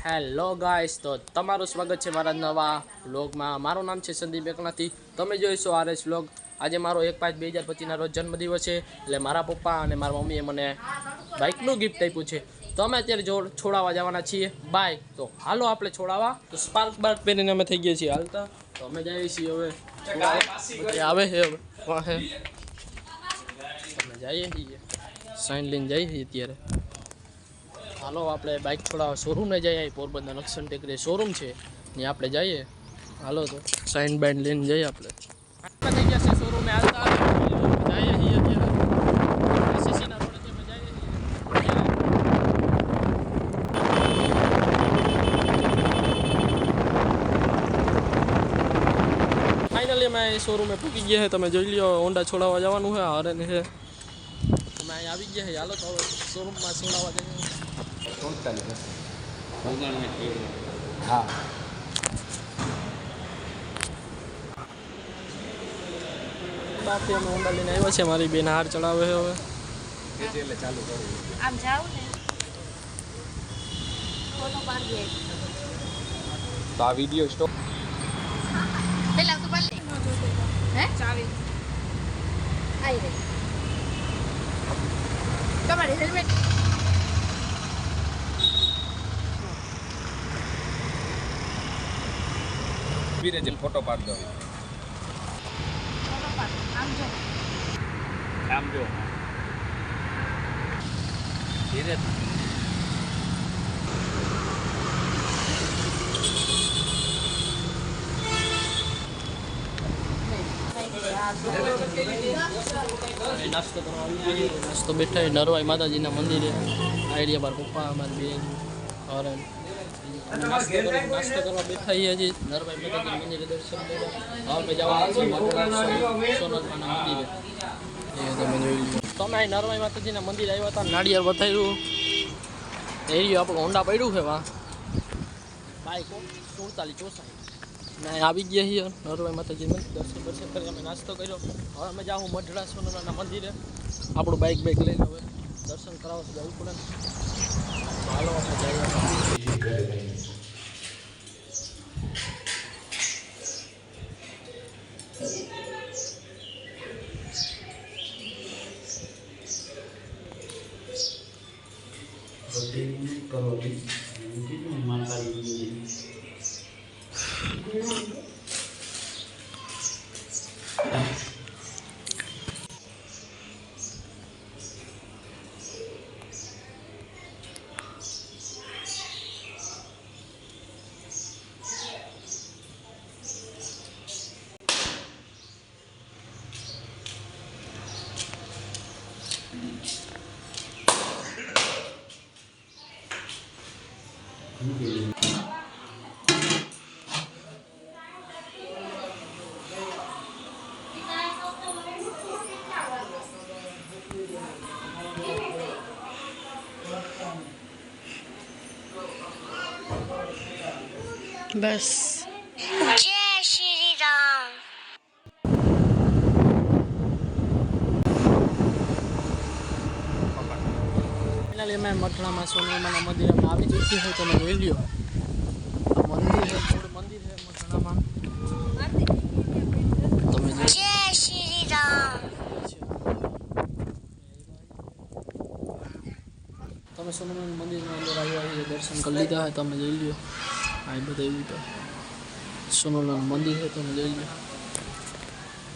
Hello guys, તો તમારું સ્વાગત છે મારા નવા વ્લોગમાં। મારું નામ છે સંદીપ એકનાથી, તમે જોઈશો RS વ્લોગ। આજે મારો 1/5/2025 રોજ જન્મદિવસ છે, એટલે મારા પપ્પા અને મારા મમ્મીએ મને બાઇકનું ગિફ્ટ આપ્યું છે। તો અમે અત્યારે છોડાવવા જવાના છીએ બાઇક। તો હાલો આપણે છોડાવવા। તો સ્પાર્ક બાર્ક પહેરીને અમે થઈ ગયા છીએ હાલતા। તો અમે જઈએ છીએ હવે આવે છે હવે વાહે અમે જઈએ છીએ સાઈન લઈને જઈએ છીએ અત્યારે। હાલો આપણે બાઇક છોડાવવા શોરૂમે જઈએ। પોરબંદર નક્ષન ટેકરી શોરૂમ છે, ત્યાં આપણે જઈએ। હાલો તો સાઈન બાઇન લઈને જઈએ આપણે। થઈ ગયા છે શોરૂમે હાલતા જઈએ છીએ અત્યારે સીસીના રોડે અમે જઈએ છીએ। ફાઇનલી અમે શોરૂમે પૂકી ગયા છે, તમે જોઈ લ્યો। હોન્ડા છોડાવવા જવાનું છે, હરેન છે, અમે અહીં આવી ગયા છે। હાલો તો શોરૂમમાં છોડાવવા જઈએ। હા બાકી અમે હોન્ડા લઈને આવ્યા છે, મારી બેન હાર ચડાવે છે હવે એટલે ચાલુ કરું આમ જાવ ને ફોટો પાડી તો આ વિડિયો સ્ટોપ પેલા તો પાડી હે ચાવી આઈ રે તમારી હેલ્મેટ વીરે જે ફોટો પાડ દો ફોટો પાડ આમ જો ધીરે નાસ્તો કરવા આવી નાસ્તો બેઠા નરવાઈ માતાજીના મંદિરે આઈડિયા મારા પપ્પા મારી બેન હરણ નાસ્તો કરવા બેઠા હજી નરવાઈ માતાજીના મંદિરે દર્શન કરવા હવે જવાનું સોનલમાના મંદિરે એ તમે જોઈ લો। તમે અહીં નરવાઈ માતાજીના મંદિરે આવ્યા હતા, નાળિયેર બતાવ્યું એરિયો આપણું હોન્ડા પડ્યું છે વા બાઈક 47 ને આવી ગયા છીએ નરવાઈ માતાજી મંદિર દર્શન કરી અમે નાસ્તો કર્યો। હવે અમે જાઉં મઢડા સોનલના મંદિરે, આપણું બાઇક લઈને હવે દર્શન કરાવવા જવું પડે ને। હાલો આપણે જઈએ। बस जय श्री राम। फाइनली मैं मठड़ाમાં સોનલમાના મંદિરે આવી ચૂકી છું, તમે જોઈ લ્યો મંદિર છે, મંદિર છે મઠડામાં તમે જય શ્રી રામ। તમે સોનલમાના મંદિરમાં અંદર આવ્યા છે, દર્શન કરી લીધા છે, તમે જોઈ લ્યો આ બધા એવું તો સોનલમાનું મંદિર છે, તમે જોઈ લો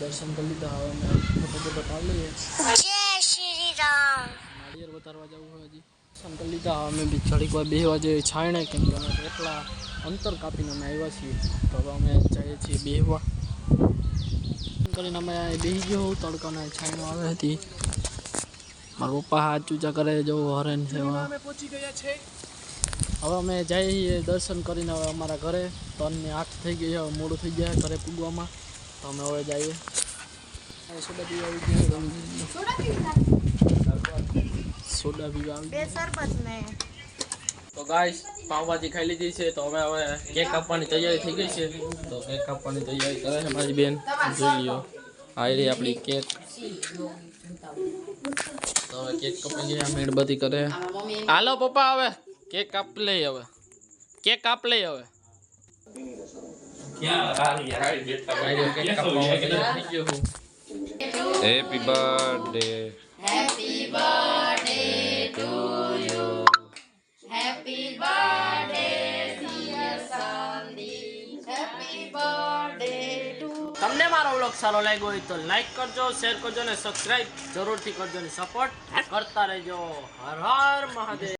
દર્શન કરી લીધા। હવે અમે ફોટો પાડી લઈએ। જય શ્રી રામ। નાળિયેર બતાવવા જવું હોય હજી દર્શન કરી લીધા। અમે બી ઘડીક વાર બેસવા જઈએ છાયણે, કેમ કે અમે એટલા અંતર કાપીને અમે આવ્યા છીએ, તો હવે અમે જઈએ છીએ બેસવા કરીને। અમે બેસી ગયો હોઉં તડકાના છાયણો આવે હતી, મારા પપ્પા હાથ ઊંચા કરે જો હરેન છે પહોંચી ગયા છે। હવે અમે જઈએ દર્શન કરીને હવે અમારા ઘરે 3:08 થઈ ગઈ છે, હવે મોડું થઈ જાય ઘરે પૂગવામાં, તો અમે હવે જઈએ। સોડા પીવા આવી તો ગાઈસ પાવભાજી ખાઈ લીધી છે, તો હવે કેક કાપવાની તૈયારી થઈ ગઈ છે। તો કેક કાપવાની તૈયારી કરે છે મારી બેન, જોઈ લ્યો આ રહી આપણી કેક। તો હવે કેક કપાઈ ગયા, મીણબત્તી કરે। હાલો પપ્પા હવે કેક કાપ લે હવે। કેક કાપ લઈ હવે happy birthday Happy birthday to you. Happy birthday, dear Sandeep. Happy birthday to તમને મારો વ્લોગ સારો લાગ્યો હોય તો લાઈક કરજો, શેર કરજો અને સબસ્ક્રાઇબ જરૂરથી કરજો અને સપોર્ટ કરતા રહેજો. હર હર મહાદેવ.